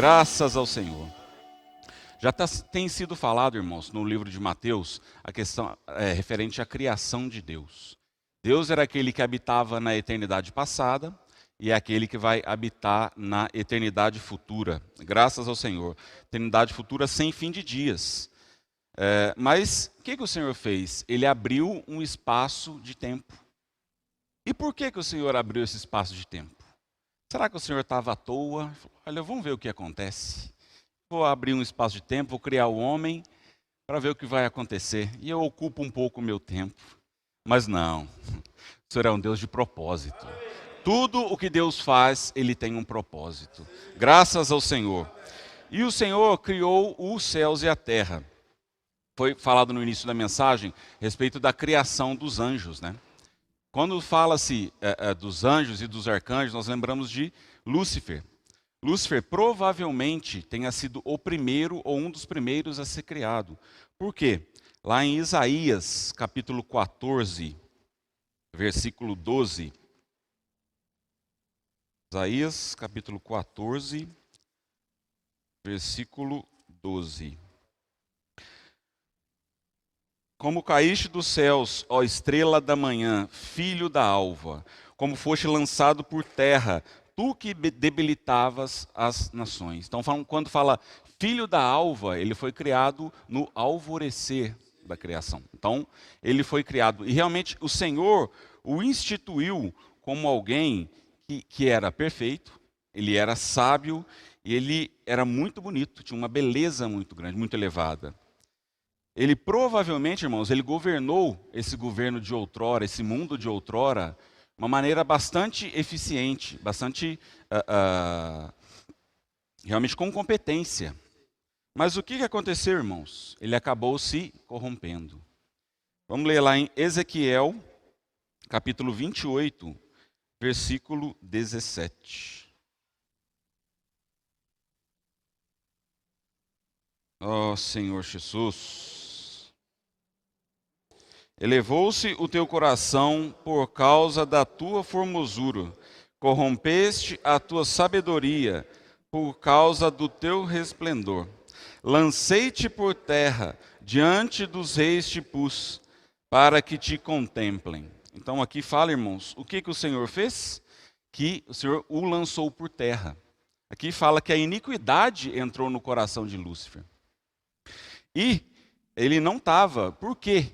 Graças ao Senhor. Já tem sido falado, irmãos, no livro de Mateus, a questão referente à criação de Deus. Deus era aquele que habitava na eternidade passada e é aquele que vai habitar na eternidade futura. Graças ao Senhor. Eternidade futura sem fim de dias. Mas o que o Senhor fez? Ele abriu um espaço de tempo. E por que o Senhor abriu esse espaço de tempo? Será que o Senhor estava à toa? Olha, vamos ver o que acontece. Vou abrir um espaço de tempo, vou criar o homem para ver o que vai acontecer. E eu ocupo um pouco o meu tempo. Mas não, o Senhor é um Deus de propósito. Tudo o que Deus faz, Ele tem um propósito. Graças ao Senhor. E o Senhor criou os céus e a terra. Foi falado no início da mensagem a respeito da criação dos anjos, né? Quando fala-se dos anjos e dos arcanjos, nós lembramos de Lúcifer. Lúcifer provavelmente tenha sido o primeiro ou um dos primeiros a ser criado. Por quê? Lá em Isaías, capítulo 14, versículo 12. Isaías, capítulo 14, versículo 12. Como caíste dos céus, ó estrela da manhã, filho da alva, como foste lançado por terra, tu que debilitavas as nações. Então, quando fala filho da alva, ele foi criado no alvorecer da criação. Então, ele foi criado. E realmente o Senhor o instituiu como alguém que era perfeito, ele era sábio e ele era muito bonito, tinha uma beleza muito grande, muito elevada. Ele provavelmente, irmãos, ele governou esse governo de outrora, esse mundo de outrora, de uma maneira bastante eficiente, bastante, realmente com competência. Mas o que aconteceu, irmãos? Ele acabou se corrompendo. Vamos ler lá em Ezequiel, capítulo 28, versículo 17. Ó Senhor Jesus. Elevou-se o teu coração por causa da tua formosura, corrompeste a tua sabedoria por causa do teu resplendor. Lancei-te por terra, diante dos reis te pus, para que te contemplem. Então aqui fala, irmãos, o que o Senhor fez? Que o Senhor o lançou por terra. Aqui fala que a iniquidade entrou no coração de Lúcifer. E ele não estava. Por que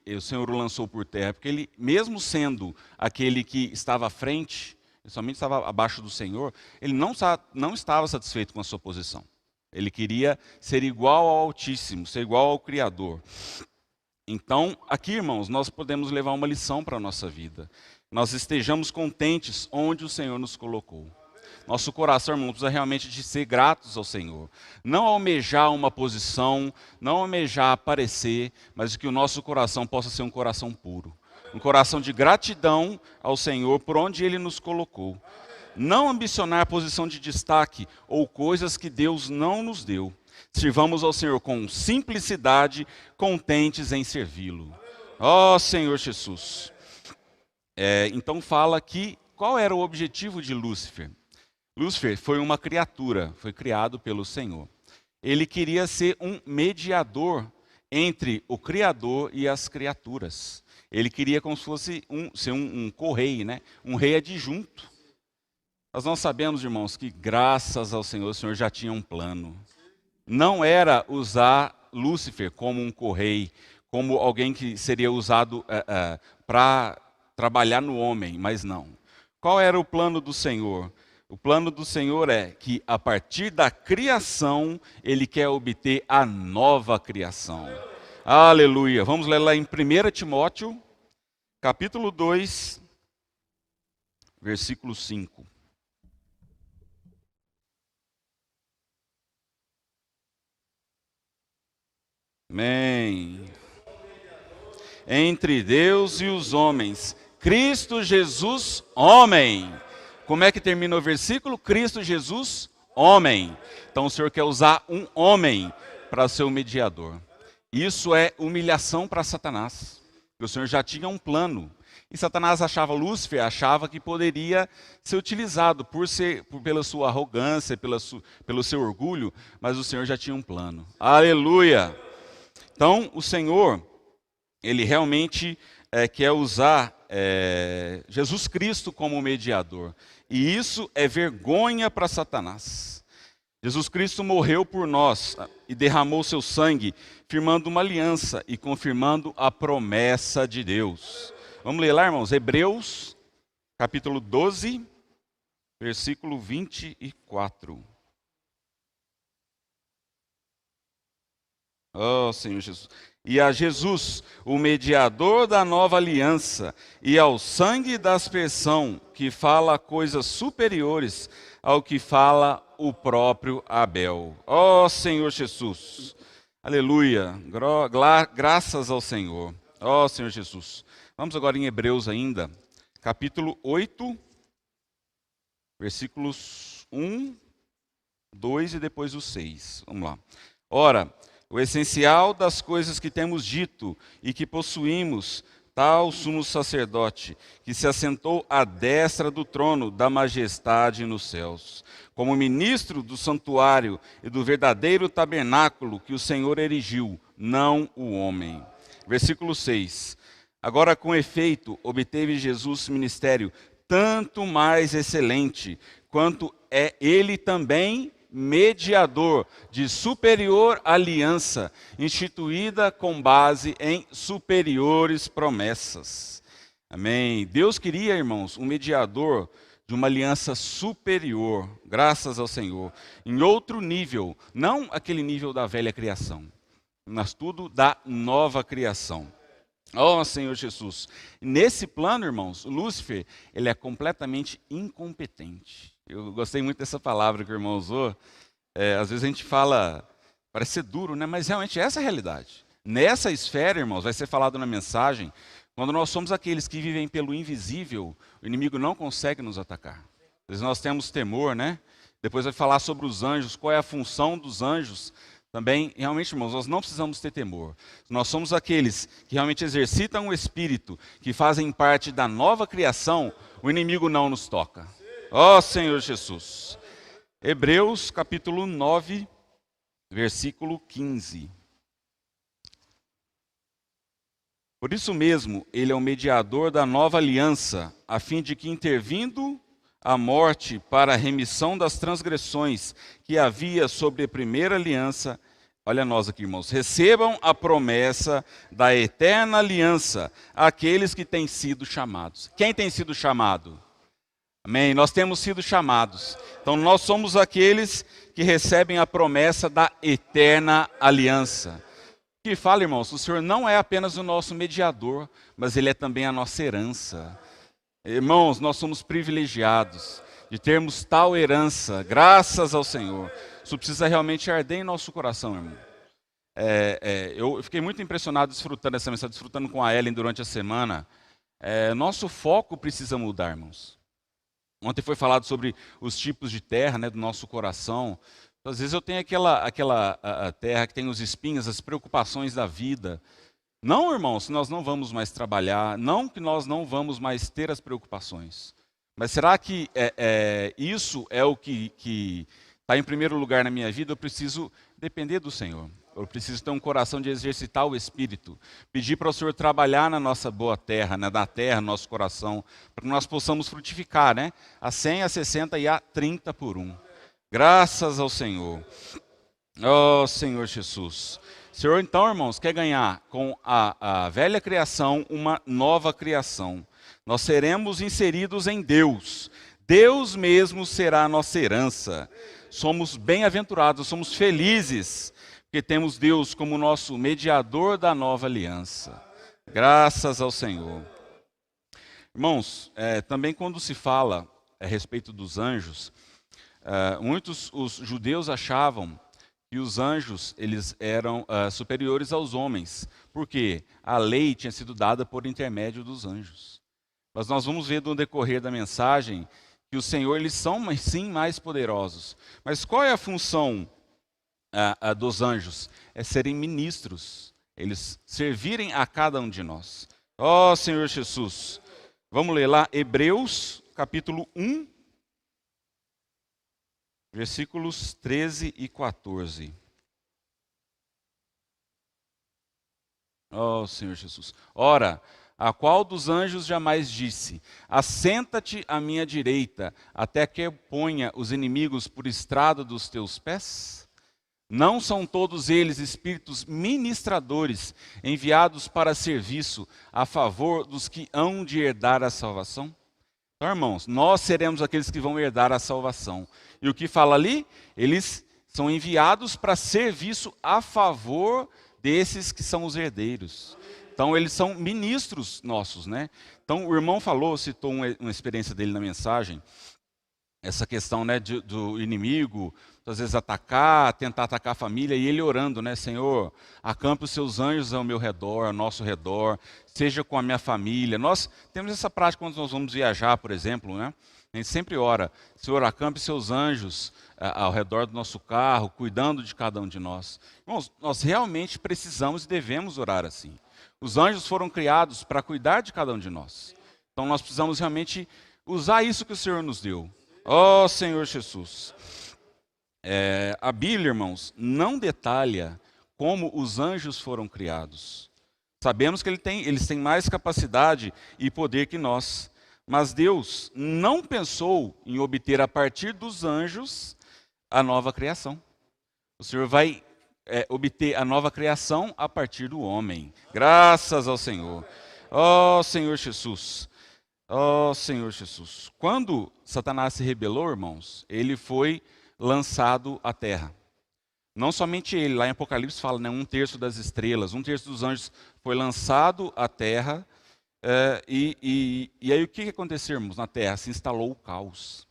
o Senhor o lançou por terra? Porque ele, mesmo sendo aquele que estava à frente, ele somente estava abaixo do Senhor, ele não estava satisfeito com a sua posição. Ele queria ser igual ao Altíssimo, ser igual ao Criador. Então, aqui, irmãos, nós podemos levar uma lição para a nossa vida. Nós estejamos contentes onde o Senhor nos colocou. Nosso coração, irmãos, precisa realmente de ser gratos ao Senhor. Não almejar uma posição, não almejar aparecer, mas que o nosso coração possa ser um coração puro. Um coração de gratidão ao Senhor por onde Ele nos colocou. Não ambicionar posição de destaque ou coisas que Deus não nos deu. Sirvamos ao Senhor com simplicidade, contentes em servi-lo. Ó Senhor Jesus. Então fala que qual era o objetivo de Lúcifer? Lúcifer foi uma criatura, foi criado pelo Senhor. Ele queria ser um mediador entre o Criador e as criaturas. Ele queria como se fosse ser um co-rei, né? Um rei adjunto. Mas nós sabemos, irmãos, que graças ao Senhor, o Senhor já tinha um plano. Não era usar Lúcifer como um co-rei, como alguém que seria usado para trabalhar no homem, mas não. Qual era o plano do Senhor? O plano do Senhor é que, a partir da criação, Ele quer obter a nova criação. Aleluia. Vamos ler lá em 1 Timóteo, capítulo 2, versículo 5. Amém. Entre Deus e os homens, Cristo Jesus, homem. Como é que termina o versículo? Cristo Jesus, homem. Então o Senhor quer usar um homem para ser o mediador. Isso é humilhação para Satanás. O Senhor já tinha um plano. E Satanás Lúcifer achava que poderia ser utilizado pela sua arrogância, pelo seu orgulho, mas o Senhor já tinha um plano. Aleluia! Então, o Senhor, ele realmente quer usar Jesus Cristo como mediador. E isso é vergonha para Satanás. Jesus Cristo morreu por nós e derramou seu sangue, firmando uma aliança e confirmando a promessa de Deus. Vamos ler lá, irmãos? Hebreus, capítulo 12, versículo 24. Oh, Senhor Jesus. E a Jesus, o mediador da nova aliança, e ao sangue da aspersão, que fala coisas superiores ao que fala o próprio Abel. Oh, Senhor Jesus. Aleluia. Graças ao Senhor. Oh, Senhor Jesus. Vamos agora em Hebreus ainda, capítulo 8, versículos 1, 2 e depois o 6. Vamos lá. Ora, o essencial das coisas que temos dito e que possuímos, tal sumo sacerdote, que se assentou à destra do trono da majestade nos céus, como ministro do santuário e do verdadeiro tabernáculo que o Senhor erigiu, não o homem. Versículo 6. Agora, com efeito, obteve Jesus ministério tanto mais excelente, quanto é ele também mediador de superior aliança, instituída com base em superiores promessas. Amém. Deus queria, irmãos, um mediador de uma aliança superior, graças ao Senhor, em outro nível, não aquele nível da velha criação, mas tudo da nova criação. Oh, Senhor Jesus. Nesse plano, irmãos, Lúcifer, ele é completamente incompetente. Eu gostei muito dessa palavra que o irmão usou. Às vezes a gente fala, parece ser duro, né? Mas realmente essa é a realidade. Nessa esfera, irmãos, vai ser falado na mensagem, quando nós somos aqueles que vivem pelo invisível, o inimigo não consegue nos atacar. Às vezes nós temos temor, né? Depois vai falar sobre os anjos, qual é a função dos anjos. Também, realmente, irmãos, nós não precisamos ter temor. Nós somos aqueles que realmente exercitam o Espírito, que fazem parte da nova criação, o inimigo não nos toca. Ó Senhor Jesus. Hebreus capítulo 9, versículo 15. Por isso mesmo, ele é o mediador da nova aliança, a fim de que, intervindo a morte para a remissão das transgressões que havia sobre a primeira aliança, olha nós aqui, irmãos, recebam a promessa da eterna aliança aqueles que têm sido chamados. Quem tem sido chamado? Amém? Nós temos sido chamados. Então nós somos aqueles que recebem a promessa da eterna aliança. Que fala, irmãos, o Senhor não é apenas o nosso mediador, mas Ele é também a nossa herança. Irmãos, nós somos privilegiados de termos tal herança, graças ao Senhor. Isso precisa realmente arder em nosso coração, irmão. Eu fiquei muito impressionado desfrutando essa mensagem, desfrutando com a Ellen durante a semana. Nosso foco precisa mudar, irmãos. Ontem foi falado sobre os tipos de terra, né, do nosso coração. Às vezes eu tenho aquela terra que tem os espinhos, as preocupações da vida. Não, irmãos, nós não vamos mais trabalhar, não que nós não vamos mais ter as preocupações. Mas será que isso é o que está em primeiro lugar na minha vida? Eu preciso depender do Senhor. Eu preciso ter um coração de exercitar o Espírito. Pedir para o Senhor trabalhar na nossa boa terra, né, na terra, no nosso coração, para que nós possamos frutificar, né? A 100, a 60 e a 30 por 1. Graças ao Senhor. Oh, Senhor Jesus. O Senhor, então, irmãos, quer ganhar com a velha criação uma nova criação. Nós seremos inseridos em Deus. Deus mesmo será a nossa herança. Somos bem-aventurados, somos felizes, porque temos Deus como nosso mediador da nova aliança. Graças ao Senhor. Irmãos, também quando se fala a respeito dos anjos, muitos os judeus achavam que os anjos eles eram superiores aos homens, porque a lei tinha sido dada por intermédio dos anjos. Mas nós vamos ver no decorrer da mensagem que o Senhor, eles são sim mais poderosos. Mas qual é a função dos anjos? É serem ministros, eles servirem a cada um de nós. Ó Senhor Jesus, Vamos ler lá Hebreus, capítulo 1, versículos 13 e 14. Oh, Senhor Jesus. Ora, a qual dos anjos jamais disse: assenta-te à minha direita, até que eu ponha os inimigos por estrado dos teus pés? Não são todos eles espíritos ministradores, enviados para serviço a favor dos que hão de herdar a salvação? Então, irmãos, nós seremos aqueles que vão herdar a salvação. E o que fala ali? Eles são enviados para serviço a favor desses que são os herdeiros. Então, eles são ministros nossos, né? Então, o irmão falou, citou uma experiência dele na mensagem, essa questão, né, do inimigo, às vezes tentar atacar a família, e ele orando, né, Senhor, acampe os seus anjos ao meu redor, ao nosso redor, seja com a minha família. Nós temos essa prática quando nós vamos viajar, por exemplo, né? A gente sempre ora, Senhor, acampe seus anjos ao redor do nosso carro, cuidando de cada um de nós. Irmãos, nós realmente precisamos e devemos orar assim. Os anjos foram criados para cuidar de cada um de nós. Então nós precisamos realmente usar isso que o Senhor nos deu. Ó Senhor Jesus. A Bíblia, irmãos, não detalha como os anjos foram criados. Sabemos que eles têm mais capacidade e poder que nós. Mas Deus não pensou em obter a partir dos anjos a nova criação. O Senhor vai obter a nova criação a partir do homem. Graças ao Senhor. Ó Senhor Jesus. Ó Senhor Jesus. Quando Satanás se rebelou, irmãos, ele foi lançado à terra. Não somente ele, lá em Apocalipse fala, né, 1/3 das estrelas, 1/3 dos anjos foi lançado à terra. E aí o que aconteceu, irmãos? Na terra se instalou o caos.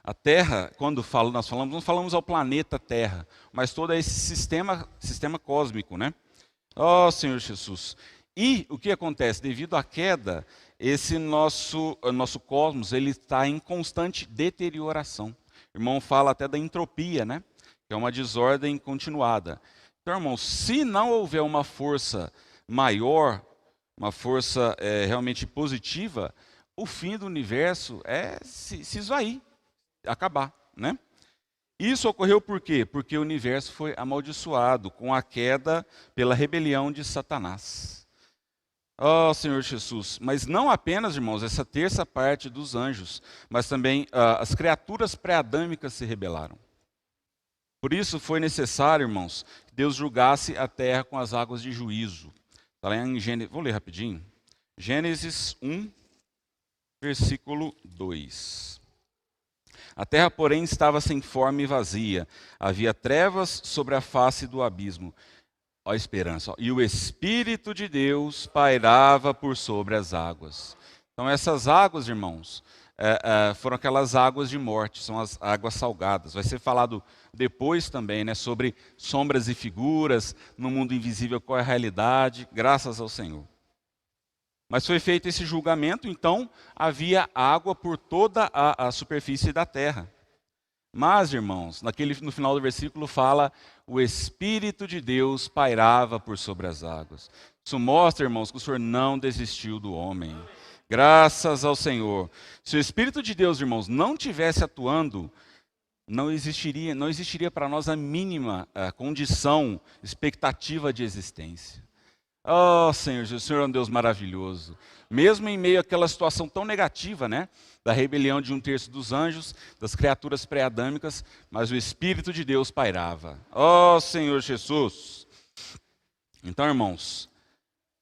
A terra, quando nós falamos, não falamos ao planeta Terra, mas todo esse sistema cósmico, né? Ó Senhor Jesus. E o que acontece? Devido à queda, esse nosso cosmos, ele está em constante deterioração. O irmão fala até da entropia, né? Que é uma desordem continuada. Então, irmãos, se não houver uma força maior, uma força realmente positiva, o fim do universo é se esvair, acabar, né? Isso ocorreu por quê? Porque o universo foi amaldiçoado com a queda pela rebelião de Satanás. Ó Senhor Jesus, mas não apenas, irmãos, essa terça parte dos anjos, mas também as criaturas pré-adâmicas se rebelaram. Por isso foi necessário, irmãos, que Deus julgasse a terra com as águas de juízo. Está lá em Gênesis, vou ler rapidinho. Gênesis 1, versículo 2. A terra, porém, estava sem forma e vazia. Havia trevas sobre a face do abismo. Ó a esperança. Ó. E o Espírito de Deus pairava por sobre as águas. Então essas águas, irmãos, foram aquelas águas de morte, são as águas salgadas. Vai ser falado depois também, né, sobre sombras e figuras, no mundo invisível qual é a realidade, graças ao Senhor. Mas foi feito esse julgamento, então havia água por toda a superfície da terra. Mas, irmãos, no final do versículo fala, o Espírito de Deus pairava por sobre as águas. Isso mostra, irmãos, que o Senhor não desistiu do homem. Graças ao Senhor. Se o Espírito de Deus, irmãos, não tivesse atuando, não existiria para nós a mínima condição, expectativa de existência. Oh, Senhor Jesus, o Senhor é um Deus maravilhoso. Mesmo em meio àquela situação tão negativa, né? Da rebelião de 1/3 dos anjos, das criaturas pré-adâmicas, mas o Espírito de Deus pairava. Oh, Senhor Jesus. Então, irmãos,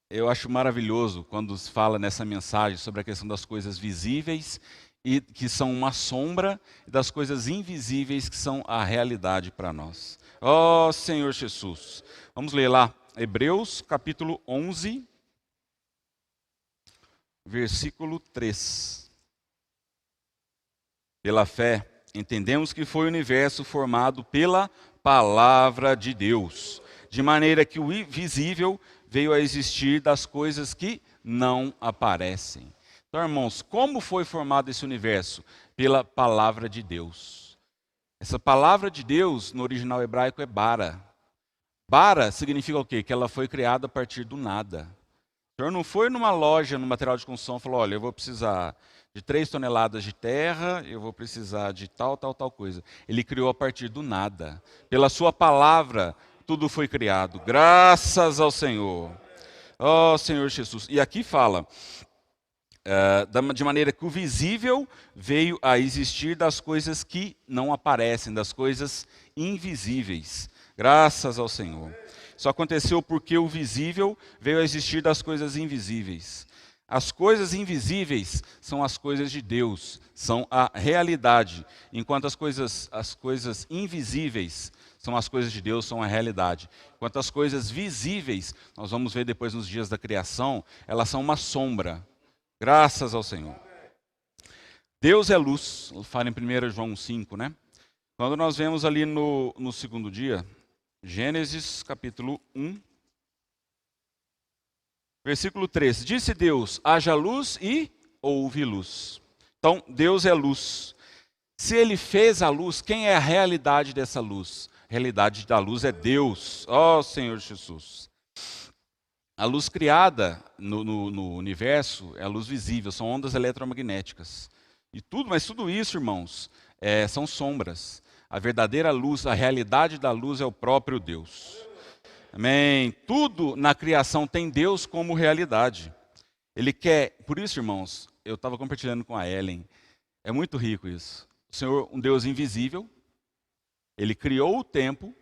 eu acho maravilhoso quando se fala nessa mensagem sobre a questão das coisas visíveis, e que são uma sombra, e das coisas invisíveis que são a realidade para nós. Oh, Senhor Jesus. Vamos ler lá. Hebreus, capítulo 11, versículo 3. Pela fé, entendemos que foi o universo formado pela palavra de Deus, de maneira que o invisível veio a existir das coisas que não aparecem. Então, irmãos, como foi formado esse universo? Pela palavra de Deus. Essa palavra de Deus, no original hebraico, é bara. Bara significa o quê? Que ela foi criada a partir do nada. O Senhor não foi numa loja, no material de construção, e falou, olha, eu vou precisar de 3 toneladas de terra, eu vou precisar de tal, tal, tal coisa. Ele criou a partir do nada. Pela sua palavra, tudo foi criado. Graças ao Senhor. Ó Senhor Jesus. E aqui fala, de maneira que o visível veio a existir das coisas que não aparecem, das coisas invisíveis. Graças ao Senhor. Isso aconteceu porque o visível veio a existir das coisas invisíveis. As coisas invisíveis são as coisas de Deus, são a realidade, enquanto as coisas invisíveis são as coisas de Deus, são a realidade. Enquanto as coisas visíveis, nós vamos ver depois nos dias da criação, elas são uma sombra. Graças ao Senhor. Deus é luz, fala em 1 João 5, né? Quando nós vemos ali no segundo dia, Gênesis capítulo 1, versículo 3. Disse Deus, haja luz e houve luz. Então, Deus é luz. Se Ele fez a luz, quem é a realidade dessa luz? A realidade da luz é Deus. Ó Senhor Jesus. A luz criada no universo é a luz visível, são ondas eletromagnéticas. Mas tudo isso, irmãos, são sombras. A verdadeira luz, a realidade da luz é o próprio Deus. Amém. Tudo na criação tem Deus como realidade. Ele quer, por isso, irmãos, eu estava compartilhando com a Ellen, é muito rico isso. O Senhor, um Deus invisível, Ele criou o tempo,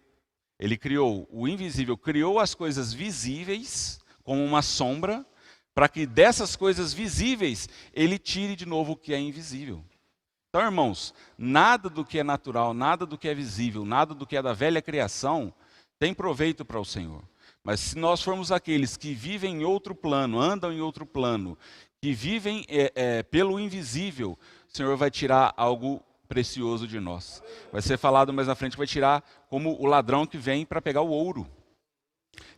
Ele criou o invisível, criou as coisas visíveis como uma sombra, para que dessas coisas visíveis Ele tire de novo o que é invisível. Então, irmãos, nada do que é natural, nada do que é visível, nada do que é da velha criação tem proveito para o Senhor. Mas se nós formos aqueles que vivem em outro plano, andam em outro plano, que vivem pelo invisível, o Senhor vai tirar algo precioso de nós. Vai ser falado mais na frente que vai tirar como o ladrão que vem para pegar o ouro.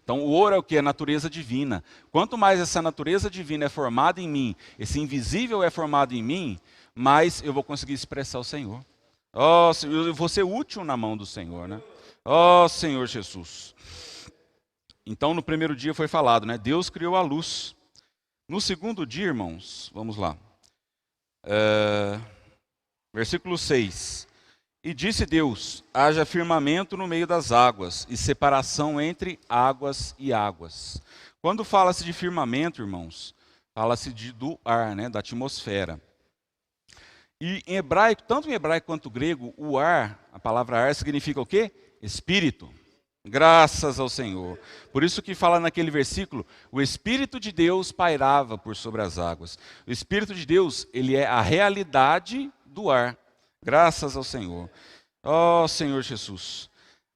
Então, o ouro é o que? A natureza divina. Quanto mais essa natureza divina é formada em mim, esse invisível é formado em mim, mais eu vou conseguir expressar o Senhor. Oh, eu vou ser útil na mão do Senhor, né? Oh, Senhor Jesus. Então, no primeiro dia foi falado, né? Deus criou a luz. No segundo dia, irmãos, vamos lá. Versículo 6. E disse Deus, haja firmamento no meio das águas, e separação entre águas e águas. Quando fala-se de firmamento, irmãos, fala-se do ar, né? Da atmosfera. E em hebraico, tanto em hebraico quanto grego, o ar, a palavra ar significa o quê? Espírito. Graças ao Senhor. Por isso que fala naquele versículo, o Espírito de Deus pairava por sobre as águas. O Espírito de Deus, ele é a realidade do ar. Graças ao Senhor. Ó Senhor Jesus.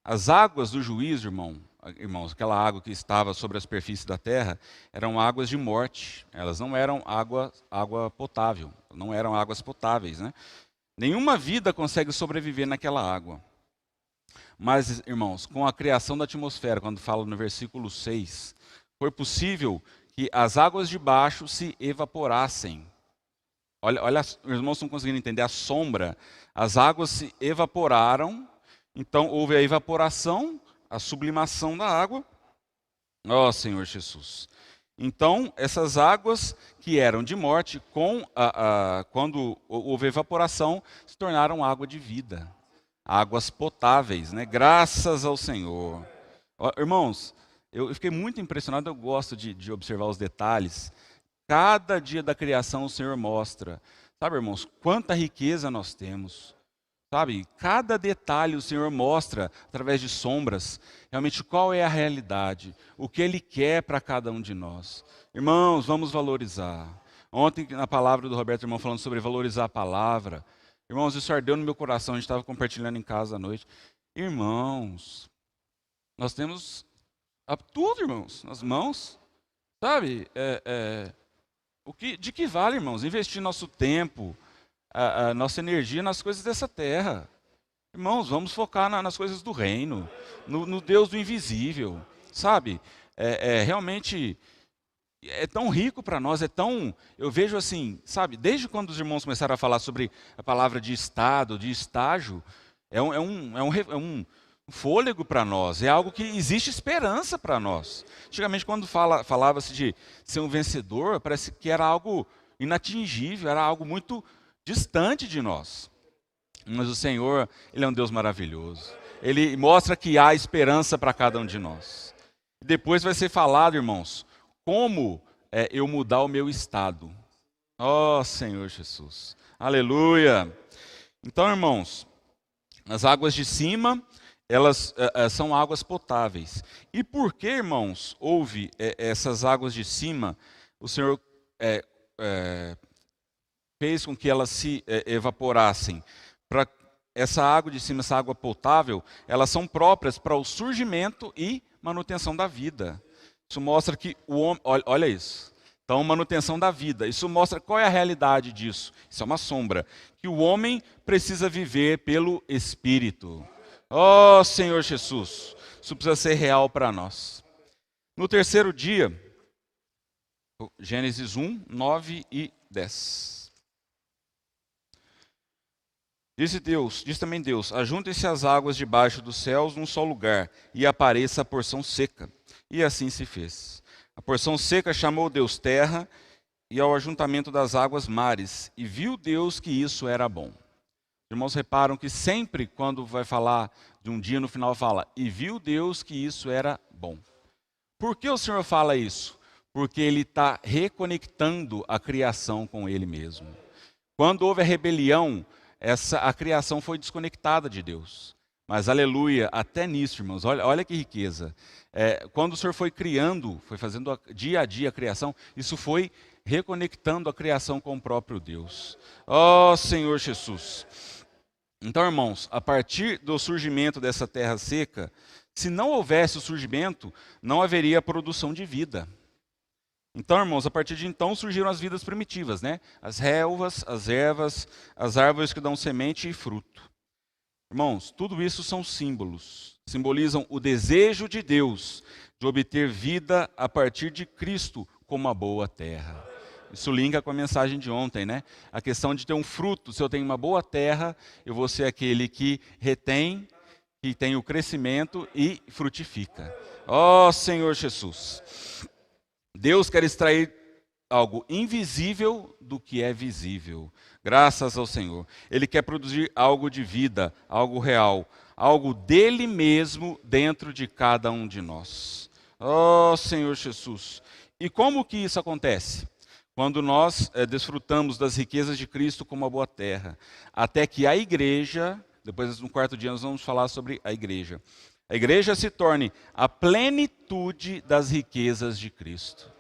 As águas do juízo, irmãos, aquela água que estava sobre a superfície da terra, eram águas de morte. Elas não eram água potável, não eram águas potáveis, né? Nenhuma vida consegue sobreviver naquela água. Mas, irmãos, com a criação da atmosfera, quando fala no versículo 6, foi possível que as águas de baixo se evaporassem. Olha, os irmãos estão conseguindo entender a sombra. As águas se evaporaram, então houve a evaporação, a sublimação da água. Ó Senhor Jesus. Então, essas águas que eram de morte, quando houve evaporação, se tornaram água de vida. Águas potáveis, né? Graças ao Senhor. Ó, irmãos, eu fiquei muito impressionado, eu gosto de observar os detalhes. Cada dia da criação o Senhor mostra. Sabe, irmãos, quanta riqueza nós temos. Sabe, cada detalhe o Senhor mostra através de sombras, realmente qual é a realidade, o que Ele quer para cada um de nós. Irmãos, vamos valorizar. Ontem, na palavra do Roberto, irmão, falando sobre valorizar a palavra. Irmãos, isso ardeu no meu coração, a gente estava compartilhando em casa à noite. Irmãos, nós temos tudo, irmãos, nas mãos. Sabe, de que vale, irmãos, investir nosso tempo, a nossa energia nas coisas dessa terra? Irmãos, vamos focar nas coisas do reino, no Deus do invisível, sabe? Realmente é tão rico para nós, eu vejo assim, sabe, desde quando os irmãos começaram a falar sobre a palavra de estado, de estágio, um fôlego para nós, é algo que existe esperança para nós. Antigamente, quando falava-se de ser um vencedor, parece que era algo inatingível, era algo muito distante de nós. Mas o Senhor, Ele é um Deus maravilhoso. Ele mostra que há esperança para cada um de nós. Depois vai ser falado, irmãos, como eu mudar o meu estado. Ó Senhor Jesus. Aleluia. Então, irmãos, as águas de cima, elas são águas potáveis. E por que, irmãos, houve essas águas de cima? O Senhor fez com que elas se evaporassem. Para essa água de cima, essa água potável, elas são próprias para o surgimento e manutenção da vida. Isso mostra que o homem, olha isso. Então, manutenção da vida. Isso mostra qual é a realidade disso. Isso é uma sombra. Que o homem precisa viver pelo Espírito. Oh, Senhor Jesus. Isso precisa ser real para nós. No terceiro dia, Gênesis 1, 9 e 10. Disse também Deus: ajuntem-se as águas debaixo dos céus num só lugar, e apareça a porção seca. E assim se fez. A porção seca chamou Deus terra, e ao ajuntamento das águas mares, e viu Deus que isso era bom. Os irmãos reparam que sempre quando vai falar de um dia, no final fala, e viu Deus que isso era bom. Por que o Senhor fala isso? Porque Ele está reconectando a criação com Ele mesmo. Quando houve a rebelião, a criação foi desconectada de Deus. Mas aleluia, até nisso, irmãos, olha que riqueza. Quando o Senhor foi criando, foi fazendo dia a dia a criação, isso foi reconectando a criação com o próprio Deus. Ó Senhor Jesus. Então, irmãos, a partir do surgimento dessa terra seca, se não houvesse o surgimento, não haveria produção de vida. Então, irmãos, a partir de então surgiram as vidas primitivas, né? As relvas, as ervas, as árvores que dão semente e fruto. Irmãos, tudo isso são símbolos. Simbolizam o desejo de Deus de obter vida a partir de Cristo como a boa terra. Isso linka com a mensagem de ontem, né? A questão de ter um fruto. Se eu tenho uma boa terra, eu vou ser aquele que retém, que tem o crescimento e frutifica. Ó Senhor Jesus. Deus quer extrair algo invisível do que é visível. Graças ao Senhor. Ele quer produzir algo de vida, algo real, algo dele mesmo dentro de cada um de nós. Oh, Senhor Jesus. E como que isso acontece? Quando nós desfrutamos das riquezas de Cristo como a boa terra, até que a igreja, depois no quarto dia nós vamos falar sobre a igreja se torne a plenitude das riquezas de Cristo.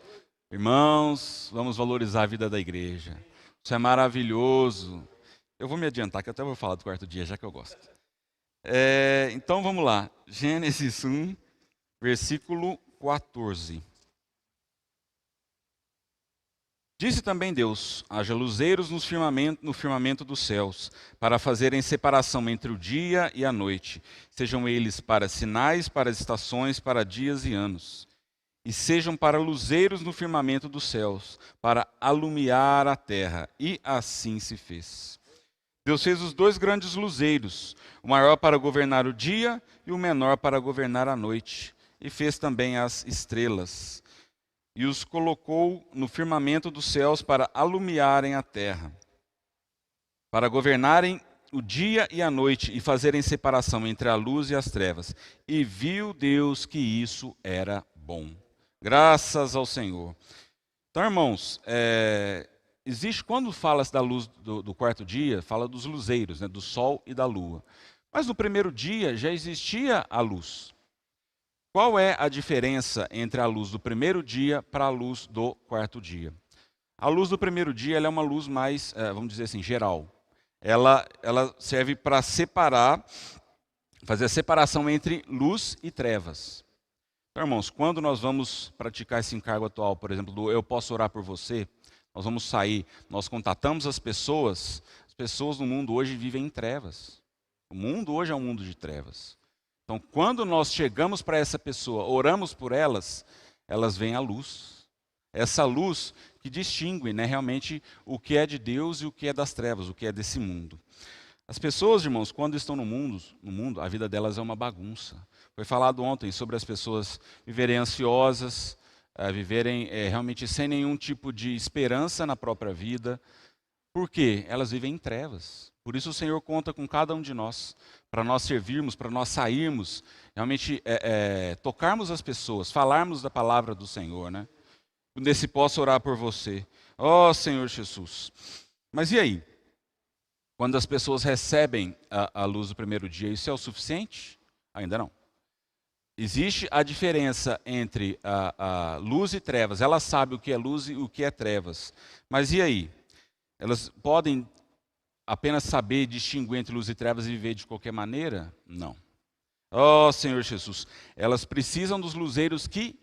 Irmãos, vamos valorizar a vida da igreja. Isso é maravilhoso. Eu vou me adiantar, que eu até vou falar do quarto dia, já que eu gosto. Então vamos lá. Gênesis 1, versículo 14. Disse também Deus: haja luzeiros no firmamento dos céus, para fazerem separação entre o dia e a noite, sejam eles para sinais, para as estações, para dias e anos, e sejam para luzeiros no firmamento dos céus, para alumiar a terra. E assim se fez. Deus fez os dois grandes luzeiros, o maior para governar o dia e o menor para governar a noite, e fez também as estrelas. E os colocou no firmamento dos céus para alumiarem a terra, para governarem o dia e a noite e fazerem separação entre a luz e as trevas. E viu Deus que isso era bom. Graças ao Senhor. Então, irmãos, existe, quando fala-se da luz do quarto dia, fala dos luzeiros, né, do sol e da lua. Mas no primeiro dia já existia a luz. Qual é a diferença entre a luz do primeiro dia para a luz do quarto dia? A luz do primeiro dia ela é uma luz mais, vamos dizer assim, geral. Ela serve para separar, fazer a separação entre luz e trevas. Então, irmãos, quando nós vamos praticar esse encargo atual, por exemplo, do eu posso orar por você, nós vamos sair, nós contatamos as pessoas no mundo hoje vivem em trevas. O mundo hoje é um mundo de trevas. Então, quando nós chegamos para essa pessoa, oramos por elas, elas veem a luz. Essa luz que distingue, né, realmente o que é de Deus e o que é das trevas, o que é desse mundo. As pessoas, irmãos, quando estão no mundo, a vida delas é uma bagunça. Foi falado ontem sobre as pessoas viverem ansiosas, viverem realmente sem nenhum tipo de esperança na própria vida. Por quê? Elas vivem em trevas. Por isso o Senhor conta com cada um de nós, para nós servirmos, para nós sairmos, realmente tocarmos as pessoas, falarmos da palavra do Senhor, né? Nesse posso orar por você. Ó Senhor Jesus. Mas e aí? Quando as pessoas recebem a luz do primeiro dia, isso é o suficiente? Ainda não. Existe a diferença entre a luz e trevas. Elas sabem o que é luz e o que é trevas. Mas e aí? Elas podem apenas saber distinguir entre luz e trevas e viver de qualquer maneira? Não. Ó Senhor Jesus. Elas precisam dos luzeiros que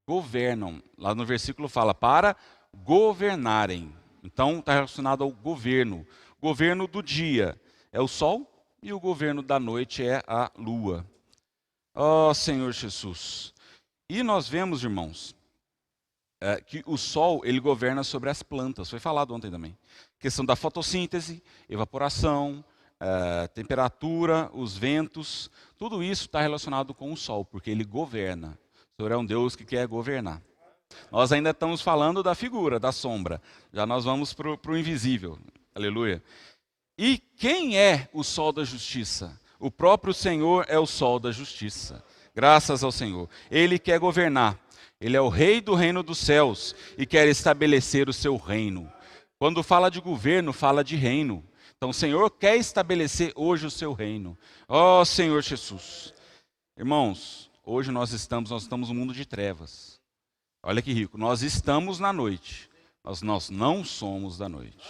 governam. Lá no versículo fala, para governarem. Então está relacionado ao governo. O governo do dia é o sol e o governo da noite é a lua. Ó Senhor Jesus. E nós vemos, irmãos, que o sol ele governa sobre as plantas. Foi falado ontem também. Questão da fotossíntese, evaporação, temperatura, os ventos. Tudo isso está relacionado com o sol, porque ele governa. O Senhor é um Deus que quer governar. Nós ainda estamos falando da figura, da sombra. Já nós vamos para o invisível. Aleluia. E quem é o sol da justiça? O próprio Senhor é o sol da justiça. Graças ao Senhor. Ele quer governar. Ele é o rei do reino dos céus e quer estabelecer o seu reino. Quando fala de governo, fala de reino. Então o Senhor quer estabelecer hoje o seu reino. Ó Senhor Jesus. Irmãos, hoje nós estamos no mundo de trevas. Olha que rico. Nós estamos na noite, mas nós não somos da noite.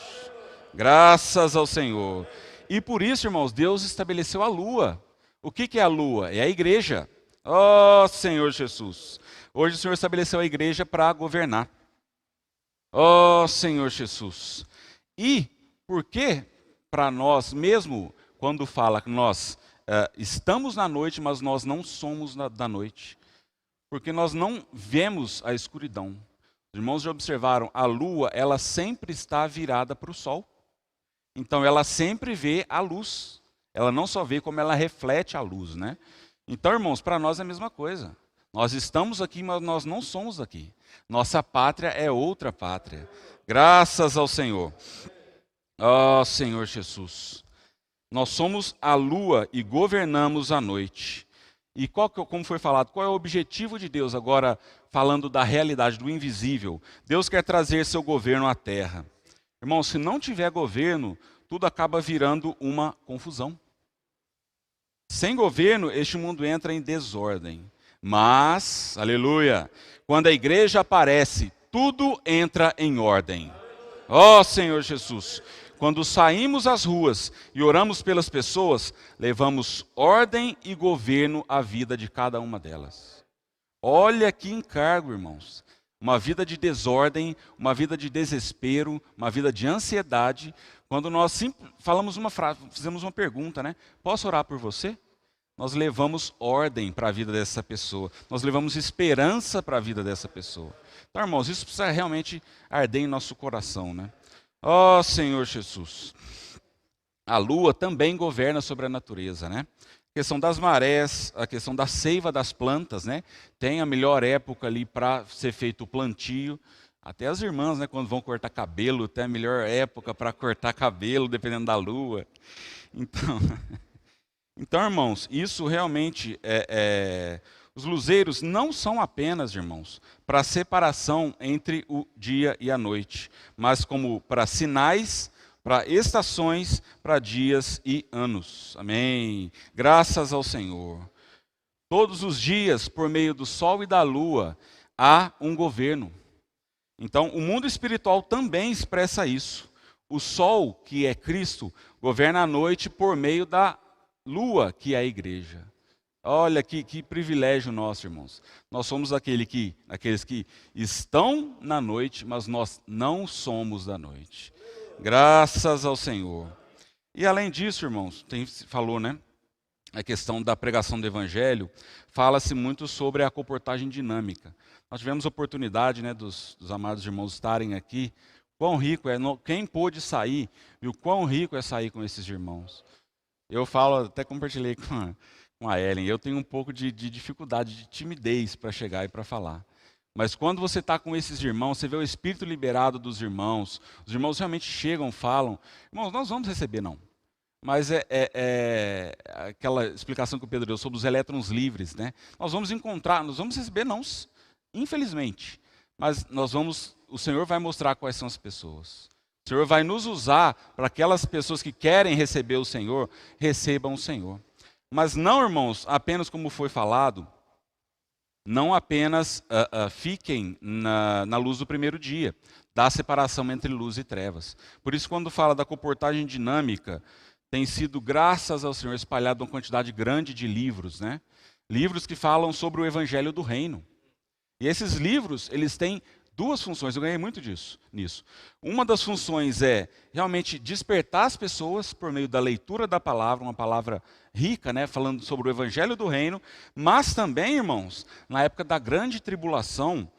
Graças ao Senhor. E por isso, irmãos, Deus estabeleceu a lua. O que é a lua? É a igreja. Ó Senhor Jesus. Hoje o Senhor estabeleceu a igreja para governar. Ó Senhor Jesus. E por que para nós, mesmo quando fala que nós estamos na noite, mas nós não somos da noite? Porque nós não vemos a escuridão. Os irmãos já observaram, a lua, ela sempre está virada para o sol. Então ela sempre vê a luz. Ela não só vê, como ela reflete a luz, né? Então, irmãos, para nós é a mesma coisa. Nós estamos aqui, mas nós não somos aqui. Nossa pátria é outra pátria. Graças ao Senhor. Ó Senhor Jesus. Nós somos a lua e governamos a noite. E como foi falado, qual é o objetivo de Deus agora, falando da realidade, do invisível? Deus quer trazer seu governo à terra. Irmão, se não tiver governo, tudo acaba virando uma confusão. Sem governo, este mundo entra em desordem. Mas, aleluia, quando a igreja aparece, tudo entra em ordem. Ó Senhor Jesus, quando saímos às ruas e oramos pelas pessoas, levamos ordem e governo à vida de cada uma delas. Olha que encargo, irmãos. Uma vida de desordem, uma vida de desespero, uma vida de ansiedade. Quando nós falamos uma frase, fizemos uma pergunta, né? Posso orar por você? Nós levamos ordem para a vida dessa pessoa. Nós levamos esperança para a vida dessa pessoa. Então, irmãos, isso precisa realmente arder em nosso coração, né? Ó Senhor Jesus. A lua também governa sobre a natureza, né? A questão das marés, a questão da seiva das plantas, né? Tem a melhor época ali para ser feito o plantio. Até as irmãs, né, quando vão cortar cabelo, tem a melhor época para cortar cabelo, dependendo da lua. Então, irmãos, isso realmente os luzeiros não são apenas, irmãos, para separação entre o dia e a noite, mas como para sinais, para estações, para dias e anos. Amém. Graças ao Senhor. Todos os dias, por meio do sol e da lua, há um governo. Então, o mundo espiritual também expressa isso. O sol, que é Cristo, governa a noite por meio da lua, que é a igreja. Olha que privilégio nosso, irmãos. Nós somos aqueles que estão na noite, mas nós não somos da noite. Graças ao Senhor. E além disso, irmãos, falou, né? A questão da pregação do evangelho, fala-se muito sobre a comportagem dinâmica. Nós tivemos a oportunidade, né, dos amados irmãos estarem aqui. Quão rico é, quem pôde sair, viu quão rico é sair com esses irmãos. Eu falo, até compartilhei com a Ellen, eu tenho um pouco de dificuldade, de timidez para chegar e para falar. Mas quando você está com esses irmãos, você vê o espírito liberado dos irmãos, os irmãos realmente chegam, falam, irmãos, nós vamos receber não. Mas é aquela explicação que o Pedro deu sobre os elétrons livres, né? Nós vamos encontrar, nós vamos receber não, infelizmente. Mas o Senhor vai mostrar quais são as pessoas. O Senhor vai nos usar para aquelas pessoas que querem receber o Senhor, recebam o Senhor. Mas não, irmãos, apenas como foi falado, não apenas fiquem na luz do primeiro dia, da separação entre luz e trevas. Por isso, quando fala da comportagem dinâmica, tem sido, graças ao Senhor, espalhado uma quantidade grande de livros, né? Livros que falam sobre o evangelho do reino. E esses livros, eles têm duas funções, eu ganhei muito nisso. Uma das funções é realmente despertar as pessoas por meio da leitura da palavra, uma palavra rica, né, falando sobre o evangelho do reino, mas também, irmãos, na época da grande tribulação,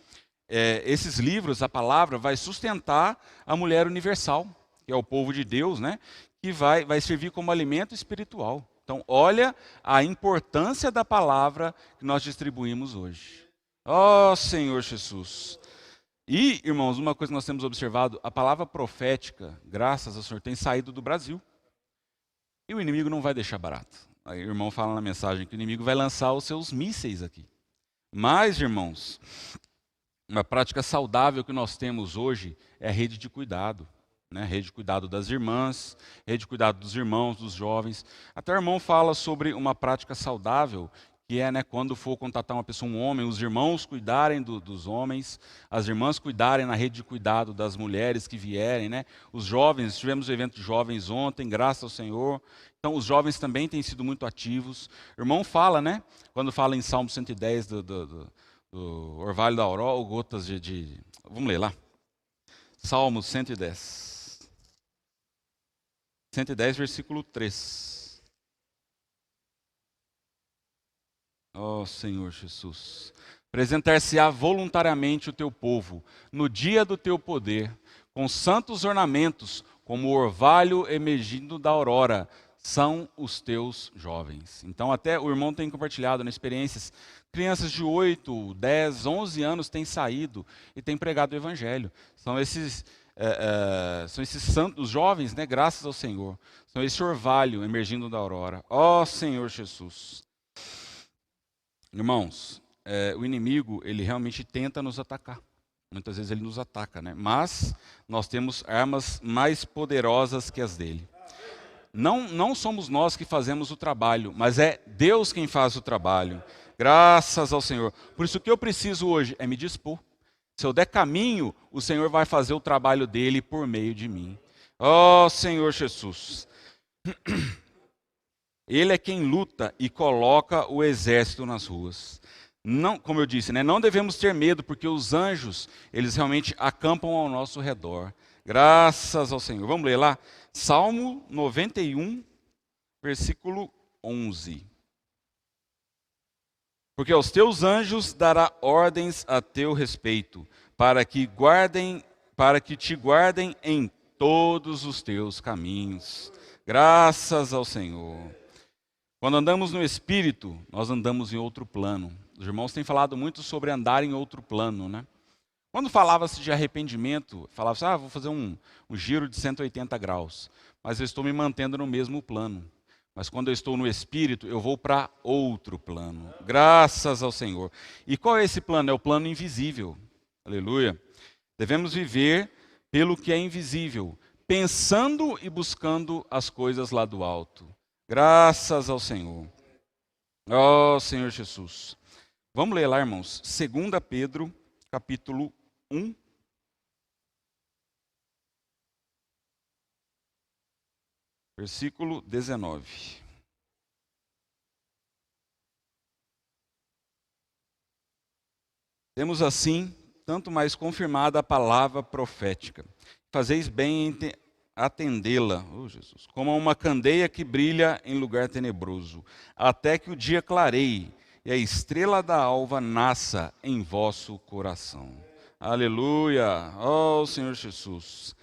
esses livros, a palavra, vai sustentar a mulher universal, que é o povo de Deus, né, que vai servir como alimento espiritual. Então, olha a importância da palavra que nós distribuímos hoje. Ó Senhor Jesus. E, irmãos, uma coisa que nós temos observado, a palavra profética, graças ao Senhor, tem saído do Brasil. E o inimigo não vai deixar barato. Aí o irmão fala na mensagem que o inimigo vai lançar os seus mísseis aqui. Mas, irmãos, uma prática saudável que nós temos hoje é a rede de cuidado. Né? Rede de cuidado das irmãs, rede de cuidado dos irmãos, dos jovens. Até o irmão fala sobre uma prática saudável, que é, né, quando for contatar uma pessoa, um homem, os irmãos cuidarem dos homens, as irmãs cuidarem na rede de cuidado das mulheres que vierem, né? Os jovens, tivemos o evento de jovens ontem, graças ao Senhor. Então, os jovens também têm sido muito ativos. O irmão fala, né? Quando fala em Salmo 110 do Orvalho da Aurora, gotas de... Vamos ler lá. Salmo 110. 110, versículo 3. Ó Senhor Jesus, apresentar-se-á voluntariamente o teu povo, no dia do teu poder, com santos ornamentos, como o orvalho emergindo da aurora, são os teus jovens. Então até o irmão tem compartilhado nas experiências, crianças de 8, 10, 11 anos têm saído e têm pregado o evangelho. São esses santos, os jovens, né, graças ao Senhor. São esse orvalho emergindo da aurora. Ó Senhor Jesus. Irmãos, o inimigo, ele realmente tenta nos atacar. Muitas vezes ele nos ataca, né? Mas nós temos armas mais poderosas que as dele. Não somos nós que fazemos o trabalho, mas é Deus quem faz o trabalho. Graças ao Senhor. Por isso o que eu preciso hoje é me dispor. Se eu der caminho, o Senhor vai fazer o trabalho dele por meio de mim. Ó Senhor Jesus. Ele é quem luta e coloca o exército nas ruas. Não, como eu disse, né, não devemos ter medo, porque os anjos, eles realmente acampam ao nosso redor. Graças ao Senhor. Vamos ler lá? Salmo 91, versículo 11. Porque aos teus anjos dará ordens a teu respeito, para que te guardem em todos os teus caminhos. Graças ao Senhor. Quando andamos no Espírito, nós andamos em outro plano. Os irmãos têm falado muito sobre andar em outro plano, né? Quando falava-se de arrependimento, falava-se, vou fazer um giro de 180 graus, mas eu estou me mantendo no mesmo plano. Mas quando eu estou no Espírito, eu vou para outro plano. Graças ao Senhor. E qual é esse plano? É o plano invisível. Aleluia. Devemos viver pelo que é invisível, pensando e buscando as coisas lá do alto. Graças ao Senhor. Ó Senhor Jesus. Vamos ler lá, irmãos. 2 Pedro, capítulo 1. Versículo 19. Temos assim, tanto mais confirmada a palavra profética. Fazeis bem em atendê-la, Jesus, como uma candeia que brilha em lugar tenebroso, até que o dia clareie e a estrela da alva nasça em vosso coração. Aleluia! Ó Senhor Jesus.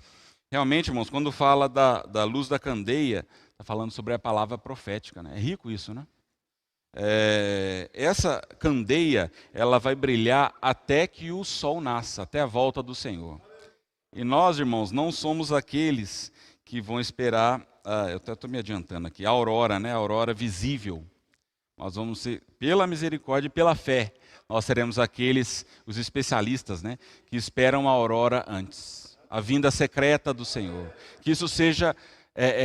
Realmente, irmãos, quando fala da luz da candeia, está falando sobre a palavra profética, né? É rico isso, né? Essa candeia, ela vai brilhar até que o sol nasça, até a volta do Senhor. E nós, irmãos, não somos aqueles que vão esperar, eu até estou me adiantando aqui, a aurora, né? A aurora visível. Nós vamos ser, pela misericórdia e pela fé, nós seremos aqueles, os especialistas, né? Que esperam a aurora antes, a vinda secreta do Senhor. Que isso seja